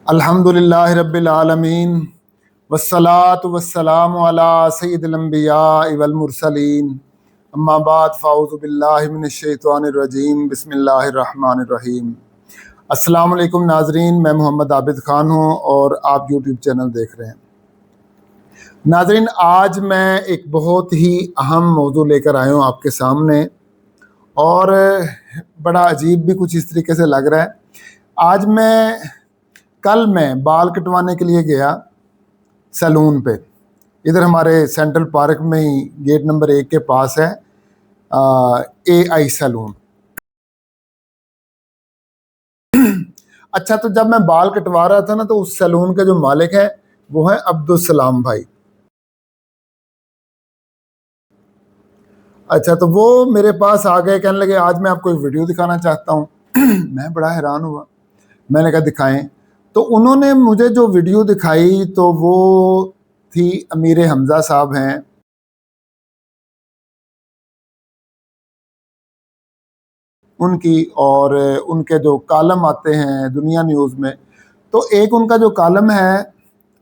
الحمدللہ رب العالمین والصلاة والسلام علی سید الانبیاء والمرسلین اما بعد فاعوذ باللہ من الشیطان الرجیم بسم اللہ الرحمن الرحیم۔ السلام علیکم ناظرین، میں محمد عابد خان ہوں اور آپ یوٹیوب چینل دیکھ رہے ہیں۔ ناظرین، آج میں ایک بہت ہی اہم موضوع لے کر آیا ہوں آپ کے سامنے، اور بڑا عجیب بھی کچھ اس طریقے سے لگ رہا ہے۔ کل میں بال کٹوانے کے لیے گیا سیلون پہ، ادھر ہمارے سینٹرل پارک میں ہی گیٹ نمبر 1 کے پاس ہے اے آئی سیلون۔ اچھا، تو جب میں بال کٹوا رہا تھا نا، تو اس سیلون کے جو مالک ہے وہ ہے عبدالسلام بھائی۔ اچھا، تو وہ میرے پاس آ گئے، کہنے لگے آج میں آپ کو ایک ویڈیو دکھانا چاہتا ہوں۔ میں بڑا حیران ہوا، میں نے کہا دکھائیں۔ تو انہوں نے مجھے جو ویڈیو دکھائی تو وہ تھی امیر حمزہ صاحب ہیں، ان کی، اور ان کے جو کالم آتے ہیں دنیا نیوز میں، تو ایک ان کا جو کالم ہے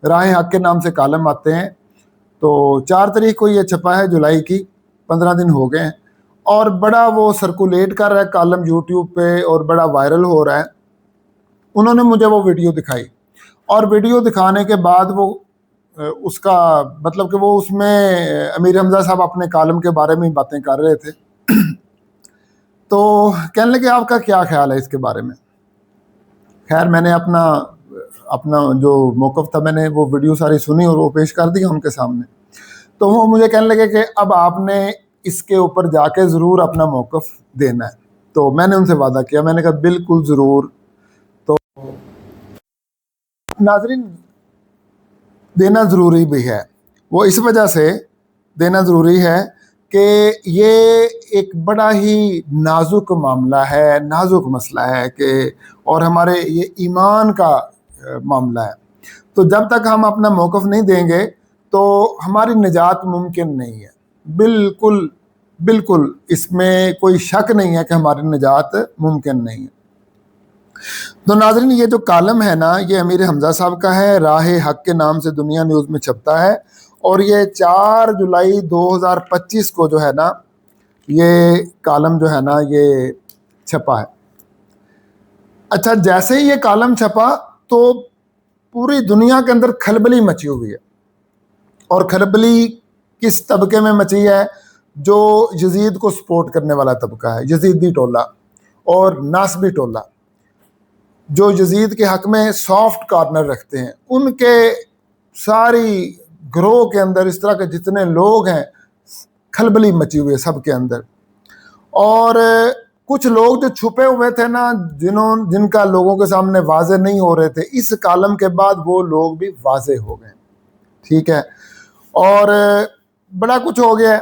راہ حق کے نام سے کالم آتے ہیں، تو 4 تاریخ کو یہ چھپا ہے جولائی کی، 15 دن ہو گئے ہیں، اور بڑا وہ سرکولیٹ کر رہا ہے کالم یوٹیوب پہ اور بڑا وائرل ہو رہا ہے۔ انہوں نے مجھے وہ ویڈیو دکھائی، اور ویڈیو دکھانے کے بعد وہ اس کا مطلب کہ وہ اس میں امیر حمزہ صاحب اپنے کالم کے بارے میں باتیں کر رہے تھے۔ تو کہنے لگے آپ کا کیا خیال ہے اس کے بارے میں؟ خیر، میں نے اپنا جو موقف تھا، میں نے وہ ویڈیو ساری سنی اور وہ پیش کر دیا ان کے سامنے۔ تو وہ مجھے کہنے لگے کہ اب آپ نے اس کے اوپر جا کے ضرور اپنا موقف دینا ہے۔ تو میں نے ان سے وعدہ کیا، میں نے کہا بالکل ضرور۔ تو ناظرین، دینا ضروری بھی ہے، وہ اس وجہ سے دینا ضروری ہے کہ یہ ایک بڑا ہی نازک معاملہ ہے، نازک مسئلہ ہے، کہ اور ہمارے یہ ایمان کا معاملہ ہے۔ تو جب تک ہم اپنا موقف نہیں دیں گے تو ہماری نجات ممکن نہیں ہے، بالکل بالکل اس میں کوئی شک نہیں ہے کہ ہماری نجات ممکن نہیں ہے۔ تو ناظرین، یہ جو کالم ہے نا، یہ امیر حمزہ صاحب کا ہے، راہ حق کے نام سے دنیا نیوز میں چھپتا ہے، اور یہ 4 جولائی 2025 کو جو ہے نا، یہ کالم جو ہے نا یہ چھپا ہے۔ اچھا، جیسے ہی یہ کالم چھپا تو پوری دنیا کے اندر کھلبلی مچی ہوئی ہے، اور کھلبلی کس طبقے میں مچی ہے؟ جو یزید کو سپورٹ کرنے والا طبقہ ہے، یزیدی ٹولہ اور ناصبی ٹولہ، جو یزید کے حق میں سافٹ کارنر رکھتے ہیں، ان کے ساری گروہ کے اندر اس طرح کے جتنے لوگ ہیں، کھلبلی مچی ہوئی ہے سب کے اندر۔ اور کچھ لوگ جو چھپے ہوئے تھے نا، جن کا لوگوں کے سامنے واضح نہیں ہو رہے تھے، اس کالم کے بعد وہ لوگ بھی واضح ہو گئے، ٹھیک ہے، اور بڑا کچھ ہو گیا ہے۔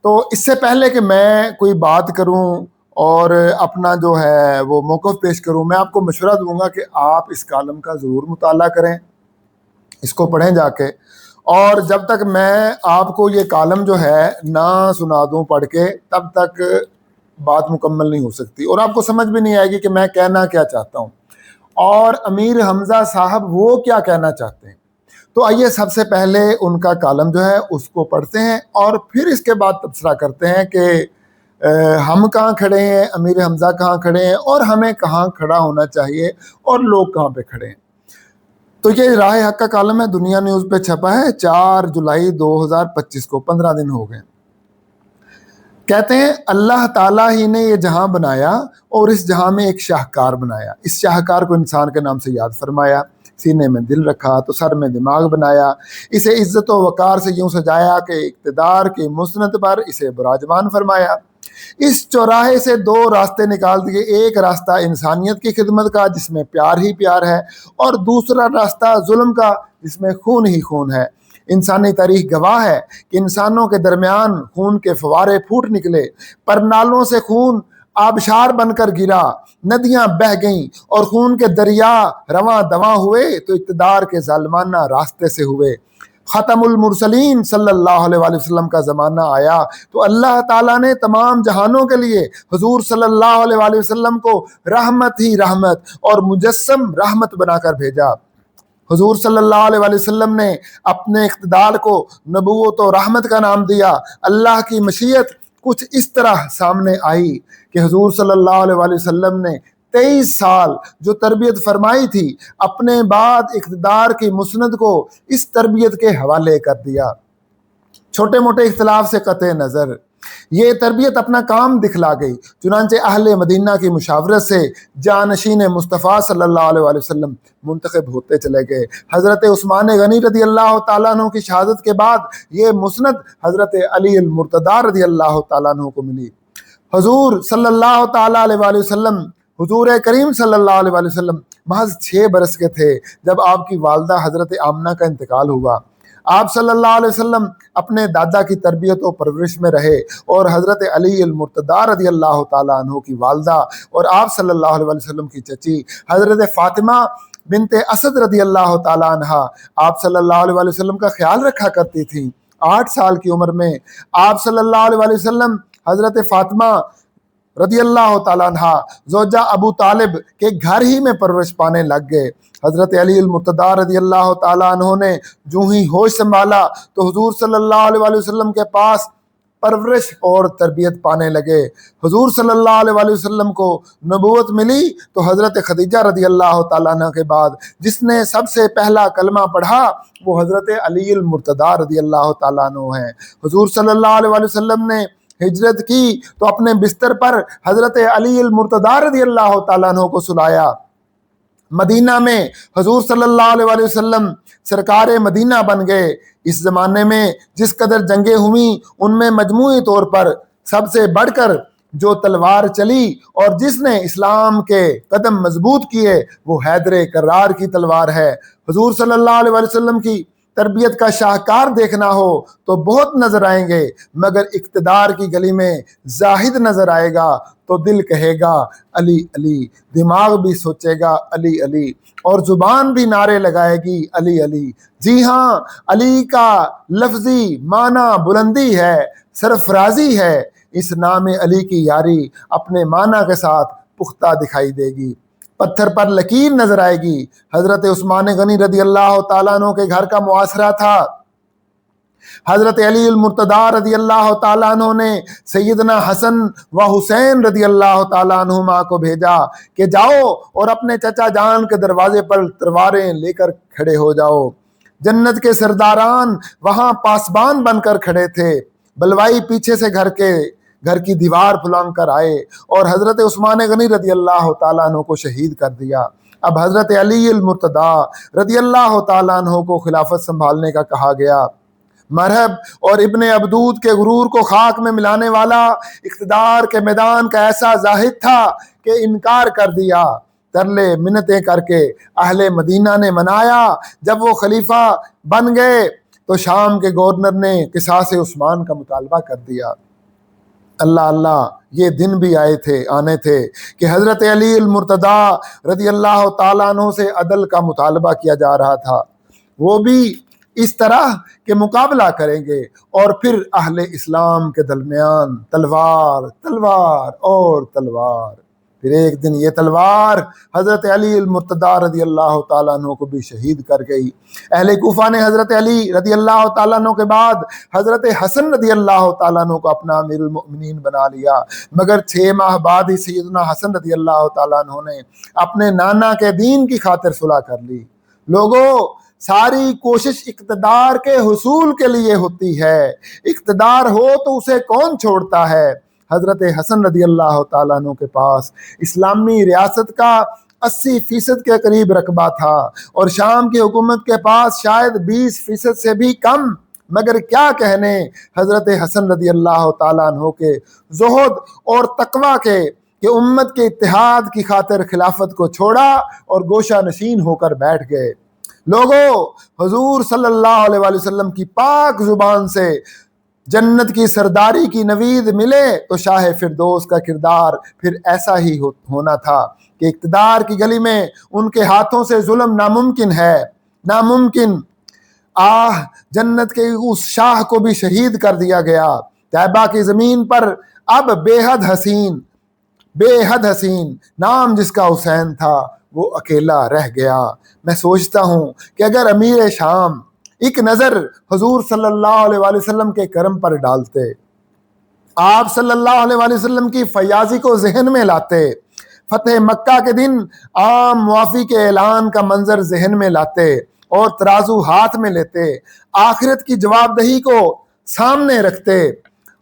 تو اس سے پہلے کہ میں کوئی بات کروں اور اپنا جو ہے وہ موقف پیش کروں، میں آپ کو مشورہ دوں گا کہ آپ اس کالم کا ضرور مطالعہ کریں، اس کو پڑھیں جا کے، اور جب تک میں آپ کو یہ کالم جو ہے نہ سنا دوں پڑھ کے، تب تک بات مکمل نہیں ہو سکتی، اور آپ کو سمجھ بھی نہیں آئے گی کہ میں کہنا کیا چاہتا ہوں اور امیر حمزہ صاحب وہ کیا کہنا چاہتے ہیں۔ تو آئیے سب سے پہلے ان کا کالم جو ہے اس کو پڑھتے ہیں، اور پھر اس کے بعد تبصرہ کرتے ہیں کہ ہم کہاں کھڑے ہیں، امیر حمزہ کہاں کھڑے ہیں، اور ہمیں کہاں کھڑا ہونا چاہیے، اور لوگ کہاں پہ کھڑے ہیں۔ تو یہ راہ حق کا کالم ہے، دنیا نیوز پہ چھپا ہے، 4 جولائی 2025 کو، 15 دن ہو گئے۔ کہتے ہیں اللہ تعالیٰ ہی نے یہ جہاں بنایا اور اس جہاں میں ایک شاہکار بنایا، اس شاہکار کو انسان کے نام سے یاد فرمایا، سینے میں دل رکھا تو سر میں دماغ بنایا، اسے عزت و وقار سے یوں سجایا کہ اقتدار کی مسند پر اسے براجمان فرمایا۔ اس چوراہے سے 2 راستے نکال دیے، ایک راستہ انسانیت کی خدمت کا جس میں پیار ہی پیار ہے، اور دوسرا راستہ ظلم کا جس میں خون ہی خون ہے۔ انسانی تاریخ گواہ ہے کہ انسانوں کے درمیان خون کے فوارے پھوٹ نکلے، پر نالوں سے خون آبشار بن کر گرا، ندیاں بہہ گئیں اور خون کے دریا رواں دواں ہوئے، تو اقتدار کے ظالمانہ راستے سے ہوئے۔ ختم المرسلین صلی اللہ علیہ وآلہ وسلم کا زمانہ آیا تو اللہ تعالیٰ نے تمام جہانوں کے لیے حضور صلی اللہ علیہ وآلہ وسلم کو رحمت ہی رحمت اور مجسم رحمت بنا کر بھیجا۔ حضور صلی اللہ علیہ وآلہ وسلم نے اپنے اقتدار کو نبوت و رحمت کا نام دیا۔ اللہ کی مشیت کچھ اس طرح سامنے آئی کہ حضور صلی اللہ علیہ وآلہ وسلم نے 23 سال جو تربیت فرمائی تھی اپنے بعد اقتدار کی مسند کو اس تربیت کے حوالے کر دیا۔ چھوٹے موٹے اختلاف سے قطع نظر یہ تربیت اپنا کام دکھلا گئی، چنانچہ اہل مدینہ کی مشاورت سے جانشین مصطفیٰ صلی اللہ علیہ وآلہ وسلم منتخب ہوتے چلے گئے۔ حضرت عثمان غنی رضی اللہ تعالیٰ عنہ کی شہادت کے بعد یہ مسند حضرت علی المرتضیٰ رضی اللہ تعالیٰ عنہ کو ملی۔ حضور صلی اللہ تعالیٰ علیہ وآلہ وسلم حضور کریم صلی اللہ علیہ وآلہ وسلم محض 6 برس کے تھے جب آپ کی والدہ حضرت آمنہ کا انتقال ہوا۔ آپ صلی اللہ علیہ وسلم اپنے دادا کی تربیت و پرورش میں رہے اور حضرت علی المرتضیٰ رضی اللہ تعالیٰ عنہ کی والدہ اور آپ صلی اللہ علیہ وسلم کی چچی حضرت فاطمہ بنت اسد رضی اللہ تعالیٰ عنہ آپ صلی اللہ علیہ وسلم کا خیال رکھا کرتی تھیں۔ 8 سال کی عمر میں آپ صلی اللہ علیہ وسلم حضرت فاطمہ رضی اللہ تعالیٰ عنہ زوجہ ابو طالب کے گھر ہی میں پرورش پانے لگ گئے۔ حضرت علی المرتضیٰ رضی اللہ تعالیٰ عنہ نے جو ہی ہوش سنبھالا تو حضور صلی اللہ علیہ وسلم کے پاس پرورش اور تربیت پانے لگے۔ حضور صلی اللہ علیہ وسلم کو نبوت ملی تو حضرت خدیجہ رضی اللہ تعالیٰ عنہ کے بعد جس نے سب سے پہلا کلمہ پڑھا وہ حضرت علی المرتضیٰ رضی اللہ تعالیٰ عنہ ہیں۔ حضور صلی اللہ علیہ وسلم نے ہجرت کی تو اپنے بستر پر حضرت علی المرتضیٰ رضی اللہ تعالیٰ عنہ کو سلایا۔ مدینہ میں حضور صلی اللہ علیہ وسلم سرکار مدینہ بن گئے۔ اس زمانے میں جس قدر جنگیں ہوئیں ان میں مجموعی طور پر سب سے بڑھ کر جو تلوار چلی اور جس نے اسلام کے قدم مضبوط کیے وہ حیدر کرار کی تلوار ہے۔ حضور صلی اللہ علیہ وسلم کی تربیت کا شاہکار دیکھنا ہو تو بہت نظر آئیں گے، مگر اقتدار کی گلی میں زاہد نظر آئے گا تو دل کہے گا علی علی، دماغ بھی سوچے گا علی علی، اور زبان بھی نعرے لگائے گی علی علی۔ جی ہاں، علی کا لفظی معنی بلندی ہے، سرفرازی ہے۔ اس نام علی کی یاری اپنے معنی کے ساتھ پختہ دکھائی دے گی، پتھر پر لکیر نظر آئے گی۔ حضرت عثمان غنی رضی اللہ تعالیٰ عنہ کے گھر کا معاشرہ تھا۔ حضرت علی المرتضیٰ رضی اللہ تعالیٰ عنہ نے سیدنا حسن و حسین رضی اللہ تعالیٰ عنہما کو بھیجا کہ جاؤ اور اپنے چچا جان کے دروازے پر تلواریں لے کر کھڑے ہو جاؤ۔ جنت کے سرداران وہاں پاسبان بن کر کھڑے تھے۔ بلوائی پیچھے سے گھر کی دیوار پھلانگ کر آئے اور حضرت عثمان غنی رضی اللہ تعالیٰ عنہ کو شہید کر دیا۔ اب حضرت علی المرتضیٰ رضی اللہ تعالیٰ عنہ کو خلافت سنبھالنے کا کہا گیا۔ مرحب اور ابن عبدود کے غرور کو خاک میں ملانے والا اقتدار کے میدان کا ایسا زاہد تھا کہ انکار کر دیا۔ ترلے منتیں کر کے اہل مدینہ نے منایا۔ جب وہ خلیفہ بن گئے تو شام کے گورنر نے قصاص عثمان کا مطالبہ کر دیا۔ اللہ اللہ، یہ دن بھی آنے تھے کہ حضرت علی المرتضیٰ رضی اللہ تعالیٰ عنہ سے عدل کا مطالبہ کیا جا رہا تھا، وہ بھی اس طرح کہ مقابلہ کریں گے اور پھر اہل اسلام کے درمیان تلوار تلوار اور تلوار۔ پھر ایک دن یہ تلوار حضرت علی المرتضیٰ رضی اللہ تعالیٰ عنہ کو بھی شہید کر گئی۔ اہل کوفہ نے حضرت علی رضی اللہ تعالیٰ عنہ کے بعد حضرت حسن رضی اللہ تعالیٰ عنہ کو اپنا امیر المؤمنین بنا لیا، مگر 6 ماہ بعد ہی سیدنا حسن رضی اللہ تعالیٰ عنہ نے اپنے نانا کے دین کی خاطر صلح کر لی۔ لوگوں، ساری کوشش اقتدار کے حصول کے لیے ہوتی ہے، اقتدار ہو تو اسے کون چھوڑتا ہے۔ حضرت حسن رضی اللہ تعالیٰ عنہ کے پاس اسلامی ریاست کا 80% کے قریب رقبہ تھا اور شام کی حکومت کے پاس شاید 20% سے بھی کم، مگر کیا کہنے حضرت حسن رضی اللہ تعالیٰ عنہ کے زہد اور تقوی کے کہ امت کے اتحاد کی خاطر خلافت کو چھوڑا اور گوشہ نشین ہو کر بیٹھ گئے۔ لوگوں، حضور صلی اللہ علیہ وآلہ وسلم کی پاک زبان سے جنت کی سرداری کی نوید ملے تو شاہ فردوس کا کردار پھر ایسا ہی ہونا تھا کہ اقتدار کی گلی میں ان کے ہاتھوں سے ظلم ناممکن ہے، ناممکن۔ آہ جنت کے اس شاہ کو بھی شہید کر دیا گیا. طیبہ کی زمین پر اب بے حد حسین نام جس کا حسین تھا وہ اکیلا رہ گیا. میں سوچتا ہوں کہ اگر امیر شام ایک نظر حضور صلی اللہ علیہ وآلہ وسلم کے کرم پر ڈالتے، آپ صلی اللہ علیہ وآلہ وسلم کی فیاضی کو ذہن میں لاتے، فتح مکہ کے دن عام معافی کے اعلان کا منظر ذہن میں لاتے اور ترازو ہاتھ میں لیتے، آخرت کی جواب دہی کو سامنے رکھتے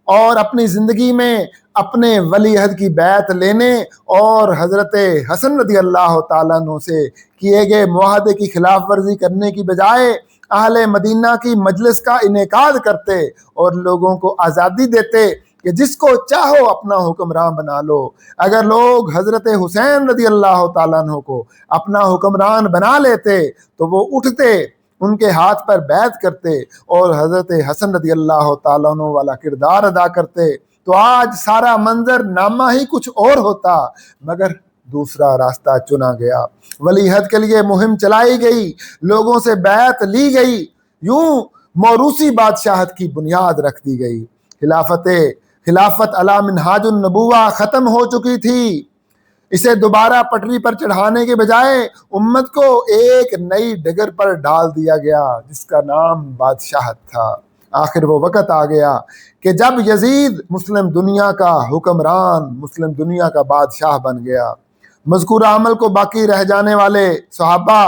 اور اپنی زندگی میں اپنے ولی عہد کی بیعت لینے اور حضرت حسن رضی اللہ تعالیٰ عنہ سے کیے گئے معاہدے کی خلاف ورزی کرنے کی بجائے اہل مدینہ کی مجلس کا انعقاد کرتے اور لوگوں کو آزادی دیتے کہ جس کو چاہو اپنا حکمران بنا لو. اگر لوگ حضرت حسین رضی اللہ تعالیٰ عنہ کو اپنا حکمران بنا لیتے تو وہ اٹھتے، ان کے ہاتھ پر بیعت کرتے اور حضرت حسن رضی اللہ تعالیٰ عنہ والا کردار ادا کرتے تو آج سارا منظر نامہ ہی کچھ اور ہوتا، مگر دوسرا راستہ چنا گیا. ولی عہد کے لیے مہم چلائی گئی، لوگوں سے بیعت لی گئی، یوں موروثی بادشاہت کی بنیاد رکھ دی گئی. خلافت علی منہاج النبوہ ختم ہو چکی تھی. اسے دوبارہ پٹری پر چڑھانے کے بجائے امت کو ایک نئی ڈگر پر ڈال دیا گیا جس کا نام بادشاہت تھا. آخر وہ وقت آ گیا کہ جب یزید مسلم دنیا کا حکمران، مسلم دنیا کا بادشاہ بن گیا. مذکورہ عمل کو باقی رہ جانے والے صحابہ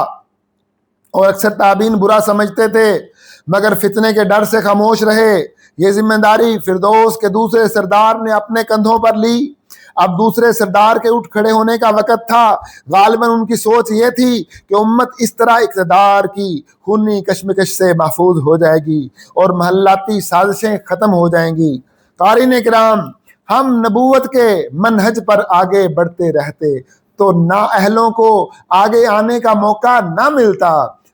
اور اکثر تابعین برا سمجھتے تھے، مگر فتنے کے ڈر سے خاموش رہے. یہ ذمہ داری فردوس کے دوسرے سردار نے اپنے کندھوں پر لی. اب دوسرے سردار کے اٹھ کھڑے ہونے کا وقت تھا. غالباً ان کی سوچ یہ تھی کہ امت اس طرح اقتدار کی خونی کشمکش سے محفوظ ہو جائے گی اور محلاتی سازشیں ختم ہو جائیں گی. قارئین کرام، ہم نبوت کے منہج پر آگے بڑھتے رہتے تو نااہلوں کو آگے آنے کا موقع نہ ملتا،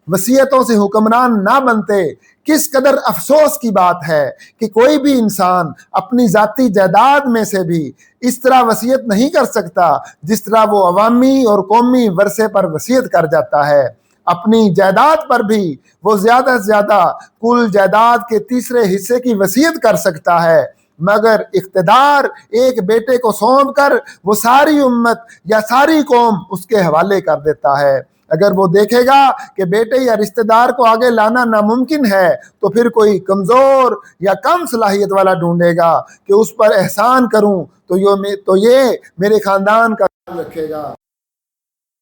وصیتوں سے حکمران نہ بنتے. کس قدر افسوس کی بات ہے کہ کوئی بھی انسان اپنی ذاتی جائیداد میں سے بھی اس طرح وصیت نہیں کر سکتا جس طرح وہ عوامی اور قومی ورثے پر وصیت کر جاتا ہے. اپنی جائیداد پر بھی وہ زیادہ سے زیادہ کل جائیداد کے تیسرے حصے کی وصیت کر سکتا ہے، مگر اقتدار ایک بیٹے کو سونپ کر وہ ساری امت یا ساری قوم اس کے حوالے کر دیتا ہے. اگر وہ دیکھے گا کہ بیٹے یا رشتہ دار کو آگے لانا ناممکن ہے تو پھر کوئی کمزور یا کم صلاحیت والا ڈھونڈے گا کہ اس پر احسان کروں تو یہ میرے خاندان کا خیال رکھے گا.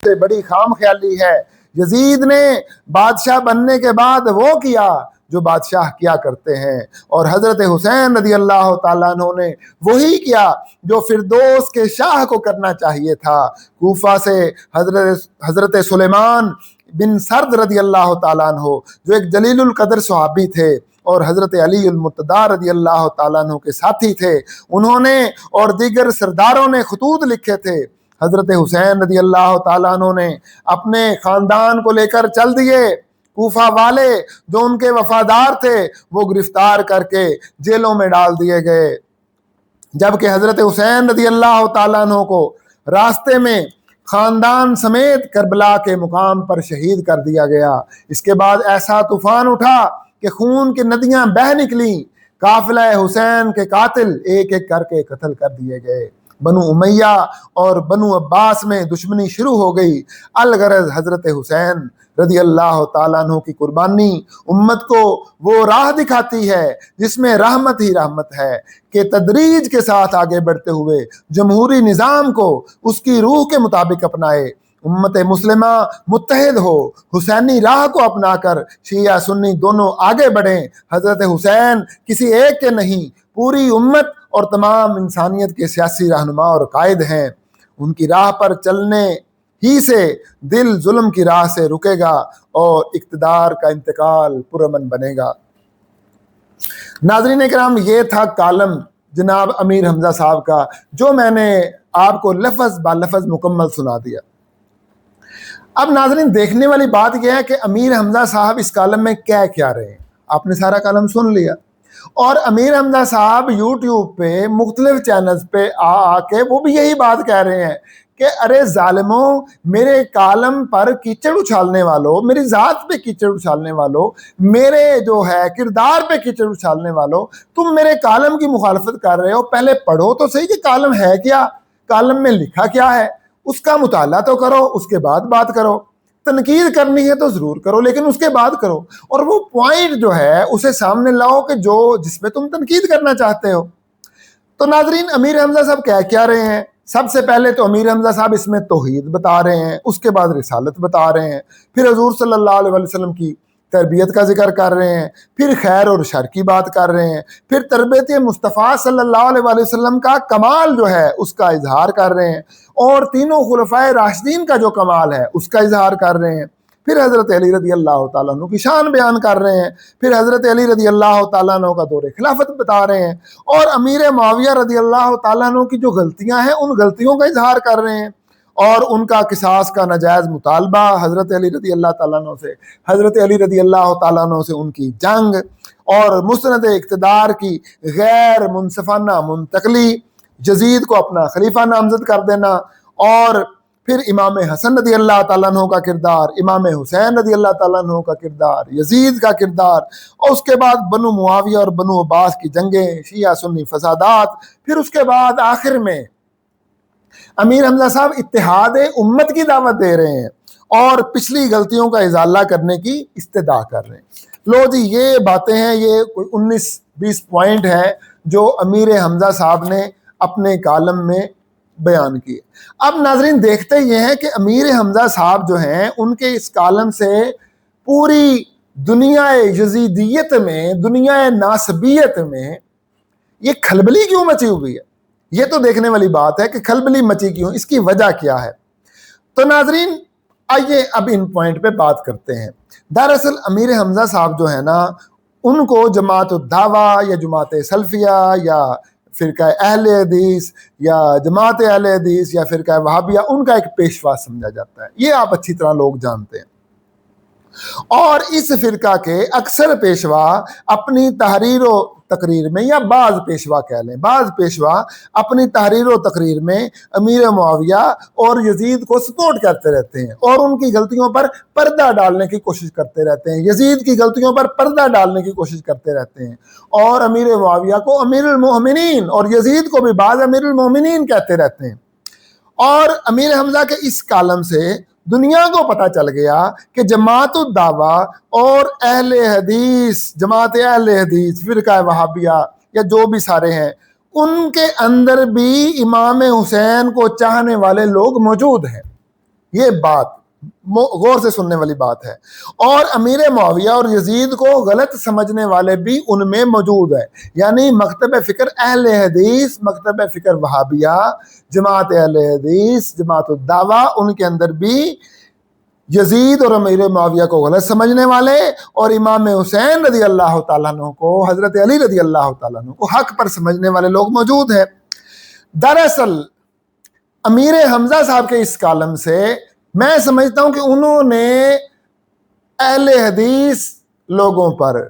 سے بڑی خام خیالی ہے. یزید نے بادشاہ بننے کے بعد وہ کیا جو بادشاہ کیا کرتے ہیں، اور حضرت حسین رضی اللہ تعالیٰ عنہ نے وہی کیا جو فردوس کے شاہ کو کرنا چاہیے تھا. کوفہ سے حضرت سلیمان بن سرد رضی اللہ تعالیٰ عنہ جو ایک جلیل القدر صحابی تھے اور حضرت علی المرتضیٰ رضی اللہ تعالیٰ عنہ کے ساتھی تھے، انہوں نے اور دیگر سرداروں نے خطوط لکھے تھے. حضرت حسین رضی اللہ تعالیٰ عنہ نے اپنے خاندان کو لے کر چل دیے. کوفہ والے جو ان کے وفادار تھے وہ گرفتار کر کے جیلوں میں ڈال دیے گئے، جبکہ حضرت حسین رضی اللہ تعالیٰ عنہ کو راستے میں خاندان سمیت کربلا کے مقام پر شہید کر دیا گیا. اس کے بعد ایسا طوفان اٹھا کہ خون کی ندیاں بہہ نکلیں. قافلہ حسین کے قاتل ایک ایک کر کے قتل کر دیے گئے. بنو امیہ اور بنو عباس میں دشمنی شروع ہو گئی. الغرض حضرت حسین رضی اللہ تعالیٰ عنہ کی قربانی امت کو وہ راہ دکھاتی ہے جس میں رحمت ہی رحمت ہے کہ تدریج کے ساتھ آگے بڑھتے ہوئے جمہوری نظام کو اس کی روح کے مطابق اپنائے. امت مسلمہ متحد ہو، حسینی راہ کو اپنا کر شیعہ سنی دونوں آگے بڑھیں. حضرت حسین کسی ایک کے نہیں، پوری امت اور تمام انسانیت کے سیاسی رہنما اور قائد ہیں. ان کی راہ پر چلنے ہی سے دل ظلم کی راہ سے رکے گا اور اقتدار کا انتقال پرامن بنے گا. ناظرین کرام، یہ تھا کالم جناب امیر حمزہ صاحب کا جو میں نے آپ کو لفظ با لفظ مکمل سنا دیا. اب ناظرین دیکھنے والی بات یہ ہے کہ امیر حمزہ صاحب اس کالم میں کیا رہے ہیں. آپ نے سارا کالم سن لیا اور امیر حمزہ صاحب یوٹیوب پہ مختلف چینلز پہ آ کے وہ بھی یہی بات کہہ رہے ہیں کہ ارے ظالموں، میرے کالم پر کیچڑ اچھالنے والوں، میری ذات پہ کیچڑ اچھالنے والوں، میرے جو ہے کردار پہ کیچڑ اچھالنے والوں، تم میرے کالم کی مخالفت کر رہے ہو۔ پہلے پڑھو تو صحیح کہ کالم ہے کیا، کالم میں لکھا کیا ہے، اس کا مطالعہ تو کرو، اس کے بعد بات کرو۔ تنقید کرنی ہے تو ضرور کرو، لیکن اس کے بعد کرو، اور وہ پوائنٹ جو ہے اسے سامنے لاؤ کہ جس پہ تم تنقید کرنا چاہتے ہو۔ تو ناظرین، امیر حمزہ صاحب کہہ کیا رہے ہیں؟ سب سے پہلے تو امیر حمزہ صاحب اس میں توحید بتا رہے ہیں، اس کے بعد رسالت بتا رہے ہیں، پھر حضور صلی اللہ علیہ وسلم کی تربیت کا ذکر کر رہے ہیں، پھر خیر اور شر کی بات کر رہے ہیں، پھر تربیت مصطفیٰ صلی اللہ علیہ وسلم کا کمال جو ہے اس کا اظہار کر رہے ہیں، اور تینوں خلفائے راشدین کا جو کمال ہے اس کا اظہار کر رہے ہیں، پھر حضرت علی رضی اللہ تعالیٰ عنہ کی شان بیان کر رہے ہیں، پھر حضرت علی رضی اللہ تعالیٰ عنہ کا دور خلافت بتا رہے ہیں، اور امیر معاویہ رضی اللہ تعالیٰ عنہ کی جو غلطیاں ہیں ان غلطیوں کا اظہار کر رہے ہیں، اور ان کا قصاص کا ناجائز مطالبہ حضرت علی رضی اللہ تعالیٰ عنہ سے، حضرت علی رضی اللہ تعالیٰ عنہ سے ان کی جنگ، اور مسند اقتدار کی غیر منصفانہ منتقلی، یزید کو اپنا خلیفہ نامزد کر دینا، اور پھر امام حسن رضی اللہ تعالیٰ عنہ کا کردار، امام حسین رضی اللہ تعالیٰ عنہ کا کردار، یزید کا کردار، اور اس کے بعد بنو معاویہ اور بنو عباس کی جنگیں، شیعہ سنی فسادات، پھر اس کے بعد آخر میں امیر حمزہ صاحب اتحاد امت کی دعوت دے رہے ہیں اور پچھلی غلطیوں کا ازالہ کرنے کی استدعا کر رہے ہیں۔ لو جی، یہ باتیں ہیں، یہ کوئی 19-20 پوائنٹ ہے جو امیر حمزہ صاحب نے اپنے کالم میں بیان کیے۔ اب ناظرین دیکھتے یہ ہیں کہ امیر حمزہ صاحب جو ہیں ان کے اس کالم سے پوری دنیا یزیدیت میں، دنیا ناسبیت میں یہ کھلبلی کیوں مچی ہوئی ہے؟ یہ تو دیکھنے والی بات ہے کہ کھلبلی مچی کیوں، اس کی وجہ کیا ہے؟ تو ناظرین آئیے اب ان پوائنٹ پہ بات کرتے ہیں۔ دراصل امیر حمزہ صاحب جو ہے نا، ان کو جماعت الدعوہ یا جماعت سلفیہ یا فرقہ اہل حدیث یا جماعت اہل حدیث یا فرقہ وہابیہ ان کا ایک پیشوا سمجھا جاتا ہے، یہ آپ اچھی طرح لوگ جانتے ہیں۔ اور اس فرقہ کے اکثر پیشوا اپنی تحریر و تقریر میں، یا بعض پیشوا کہہ لیں، بعض پیشوا اپنی تحریر و تقریر میں امیر معاویہ اور یزید کو سپورٹ کرتے رہتے ہیں اور ان کی غلطیوں پر پردہ ڈالنے کی کوشش کرتے رہتے ہیں، یزید کی غلطیوں پر پردہ ڈالنے کی کوشش کرتے رہتے ہیں، اور امیر معاویہ کو امیر المومنین اور یزید کو بھی بعض امیر المومنین کہتے رہتے ہیں۔ اور امیر حمزہ کے اس کالم سے دنیا کو پتہ چل گیا کہ جماعت الدعوہ اور اہل حدیث، جماعت اہل حدیث، فرقہ وہابیہ یا جو بھی سارے ہیں، ان کے اندر بھی امام حسین کو چاہنے والے لوگ موجود ہیں۔ یہ بات غور سے سننے والی بات ہے، اور امیر معاویہ اور یزید کو غلط سمجھنے والے بھی ان میں موجود ہیں، یعنی مکتب فکر اہل حدیث، مکتب فکر وہابیہ، جماعت اہل حدیث، جماعت الدعوہ، ان کے اندر بھی یزید اور امیر معاویہ کو غلط سمجھنے والے اور امام حسین رضی اللہ تعالیٰ عنہ کو، حضرت علی رضی اللہ تعالیٰ عنہ کو حق پر سمجھنے والے لوگ موجود ہیں۔ دراصل امیر حمزہ صاحب کے اس کالم سے میں سمجھتا ہوں کہ انہوں نے اہل حدیث لوگوں پر،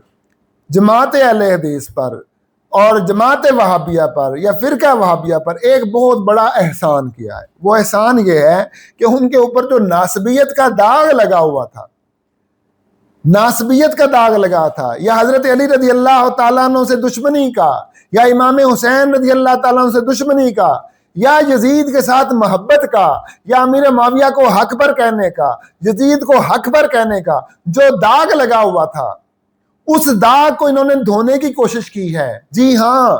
جماعت اہل حدیث پر اور جماعت وہابیہ پر یا فرقہ وہابیہ پر ایک بہت بڑا احسان کیا ہے۔ وہ احسان یہ ہے کہ ان کے اوپر جو ناسبیت کا داغ لگا ہوا تھا، ناسبیت کا داغ لگا تھا، یا حضرت علی رضی اللہ تعالیٰ عنہ سے دشمنی کا، یا امام حسین رضی اللہ تعالیٰ عنہ سے دشمنی کا، یا یزید کے ساتھ محبت کا، یا امیر معاویہ کو حق پر کہنے کا، یزید کو حق پر کہنے کا جو داغ لگا ہوا تھا، اس داغ کو انہوں نے دھونے کی کوشش کی ہے۔ جی ہاں،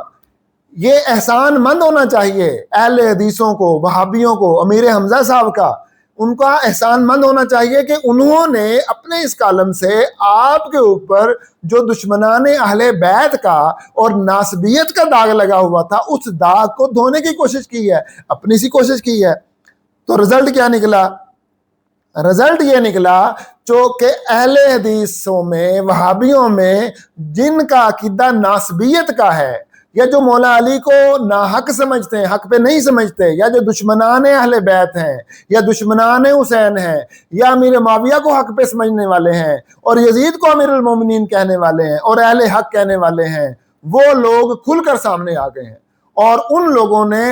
یہ احسان مند ہونا چاہیے اہل حدیثوں کو، وہابیوں کو، امیر حمزہ صاحب کا، ان کا احسان مند ہونا چاہیے کہ انہوں نے اپنے اس کالم سے آپ کے اوپر جو دشمنان اہل بیت کا اور ناسبیت کا داغ لگا ہوا تھا اس داغ کو دھونے کی کوشش کی ہے، اپنی سی کوشش کی ہے۔ تو رزلٹ کیا نکلا؟ رزلٹ یہ نکلا کہ اہل حدیثوں میں، وہابیوں میں جن کا عقیدہ ناسبیت کا ہے، یا جو مولا علی کو ناحق سمجھتے ہیں، حق پہ نہیں سمجھتے، یا جو دشمنان اہل بیت ہیں، یا دشمنان حسین ہیں، یا امیر معاویہ کو حق پہ سمجھنے والے ہیں اور یزید کو امیر المومنین کہنے والے ہیں اور اہل حق کہنے والے ہیں، وہ لوگ کھل کر سامنے آ گئے ہیں، اور ان لوگوں نے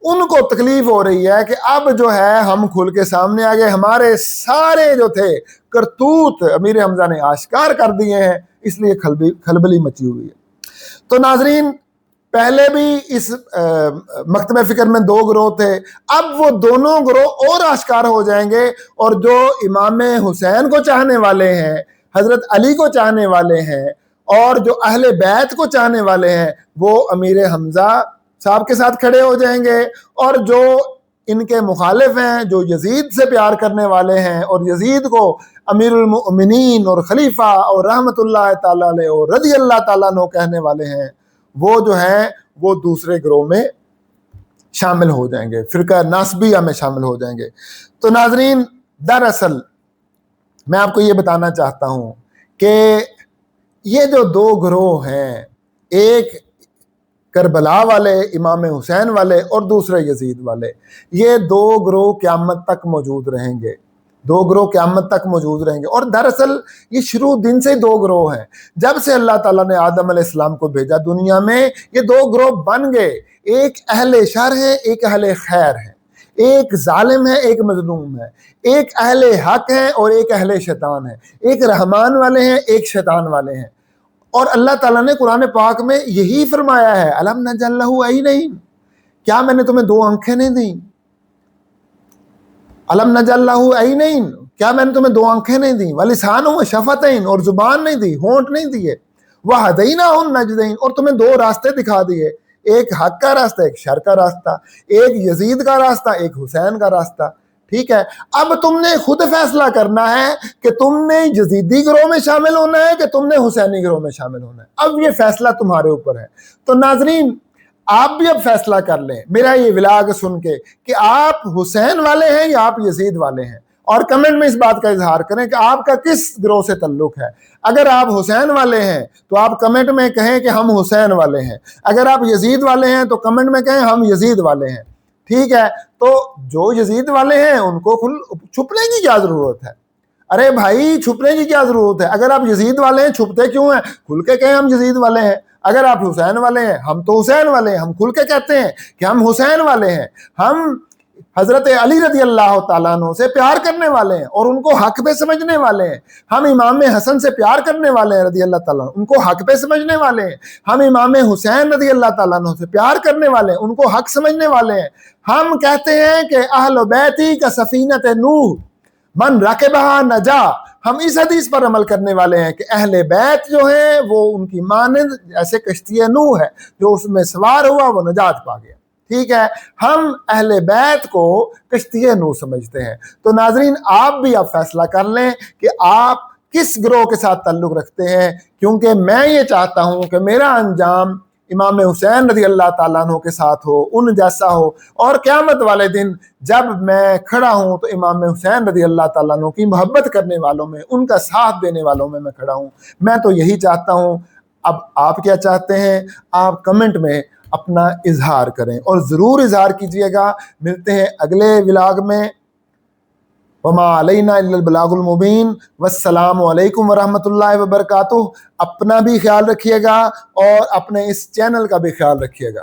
ان کو تکلیف ہو رہی ہے کہ اب جو ہے ہم کھل کے سامنے آ گئے، ہمارے سارے جو تھے کرتوت امیر حمزہ نے آشکار کر دیے ہیں، اس لیے کھلبلی مچی ہوئی ہے۔ تو ناظرین، پہلے بھی اس مکتبہ فکر میں 2 گروہ تھے، اب وہ دونوں گروہ اور آشکار ہو جائیں گے، اور جو امام حسین کو چاہنے والے ہیں، حضرت علی کو چاہنے والے ہیں، اور جو اہل بیت کو چاہنے والے ہیں، وہ امیر حمزہ صاحب کے ساتھ کھڑے ہو جائیں گے، اور جو ان کے مخالف ہیں، جو یزید سے پیار کرنے والے ہیں اور یزید کو امیر المؤمنین اور خلیفہ اور رحمت اللہ تعالیٰ علیہ اور رضی اللہ تعالیٰ عنہ کہنے والے ہیں، وہ جو ہیں وہ دوسرے گروہ میں شامل ہو جائیں گے، فرقہ ناصبیہ میں شامل ہو جائیں گے۔ تو ناظرین، دراصل میں آپ کو یہ بتانا چاہتا ہوں کہ یہ جو 2 گروہ ہیں، ایک کربلا والے امام حسین والے اور دوسرے یزید والے، یہ 2 گروہ قیامت تک موجود رہیں گے، 2 گروہ قیامت تک موجود رہیں گے۔ اور دراصل یہ شروع دن سے 2 گروہ ہیں، جب سے اللہ تعالیٰ نے آدم علیہ السلام کو بھیجا دنیا میں، یہ 2 گروہ بن گئے، ایک اہل شر ہے، ایک اہل خیر ہے، ایک ظالم ہے، ایک مظلوم ہے، ایک اہل حق ہے اور ایک اہل شیطان ہے، ایک رحمان والے ہیں، ایک شیطان والے ہیں۔ اور اللہ تعالیٰ نے قرآن پاک میں یہی فرمایا ہے، الم نجعل لہ عینین، کیا میں نے تمہیں 2 آنکھیں نہیں دیں؟ الم نجعل لہ عینین، کیا میں نے تمہیں 2 آنکھیں نہیں دیں؟ ولسان و شفتین، اور زبان نہیں دی، ہونٹ نہیں دیے، وہدیناہ النجدین، اور تمہیں 2 راستے دکھا دیے، ایک حق کا راستہ، ایک شر کا راستہ، ایک یزید کا راستہ، ایک حسین کا راستہ۔ ٹھیک ہے، اب تم نے خود فیصلہ کرنا ہے کہ تم نے یزیدی گروہ میں شامل ہونا ہے کہ تم نے حسینی گروہ میں شامل ہونا ہے، اب یہ فیصلہ تمہارے اوپر ہے۔ تو ناظرین، آپ بھی اب فیصلہ کر لیں میرا یہ ولاگ سن کے کہ آپ حسین والے ہیں یا آپ یزید والے ہیں، اور کمنٹ میں اس بات کا اظہار کریں کہ آپ کا کس گروہ سے تعلق ہے۔ اگر آپ حسین والے ہیں تو آپ کمنٹ میں کہیں کہ ہم حسین والے ہیں، اگر آپ یزید والے ہیں تو کمنٹ میں کہیں ہم یزید والے ہیں۔ ٹھیک ہے، تو جو یزید والے ہیں ان کو چھپنے کی کیا ضرورت ہے؟ ارے بھائی، چھپنے کی کیا ضرورت ہے؟ اگر آپ یزید والے ہیں چھپتے کیوں ہیں؟ کھل کے کہیں ہم یزید والے ہیں۔ اگر آپ حسین والے ہیں، ہم تو حسین والے ہیں، ہم کھل کے کہتے ہیں کہ ہم حسین والے ہیں، ہم حضرت علی رضی اللہ تعالیٰ عنہ سے پیار کرنے والے ہیں اور ان کو حق پہ سمجھنے والے ہیں، ہم امام حسن سے پیار کرنے والے ہیں رضی اللہ تعالیٰ عنہ، ان کو حق پہ سمجھنے والے ہیں، ہم امام حسین رضی اللہ تعالیٰ عنہ سے پیار کرنے والے ہیں، ان کو حق سمجھنے والے ہیں۔ ہم کہتے ہیں کہ اہل بیتی کا سفینت نوح من رکبہا نجا، ہم اس حدیث پر عمل کرنے والے ہیں کہ اہل بیت جو ہیں وہ ان کی مانند جیسے کشتی نوح ہے، جو اس میں سوار ہوا وہ نجات پا گیا۔ ٹھیک ہے، ہم اہل بیت کو کشتی نوح سمجھتے ہیں۔ تو ناظرین، آپ بھی اب فیصلہ کر لیں کہ آپ کس گروہ کے ساتھ تعلق رکھتے ہیں، کیونکہ میں یہ چاہتا ہوں کہ میرا انجام امام حسین رضی اللہ تعالیٰ عنہ کے ساتھ ہو، ان جیسا ہو، اور قیامت والے دن جب میں کھڑا ہوں تو امام حسین رضی اللہ تعالیٰ عنہ کی محبت کرنے والوں میں، ان کا ساتھ دینے والوں میں کھڑا ہوں۔ میں تو یہی چاہتا ہوں۔ اب آپ کیا چاہتے ہیں؟ آپ کمنٹ میں اپنا اظہار کریں، اور ضرور اظہار کیجئے گا۔ ملتے ہیں اگلے ولاگ میں۔ وما علینا الا البلاغ المبین۔ والسلام علیکم ورحمۃ اللہ وبرکاتہ۔ اپنا بھی خیال رکھیے گا اور اپنے اس چینل کا بھی خیال رکھیے گا۔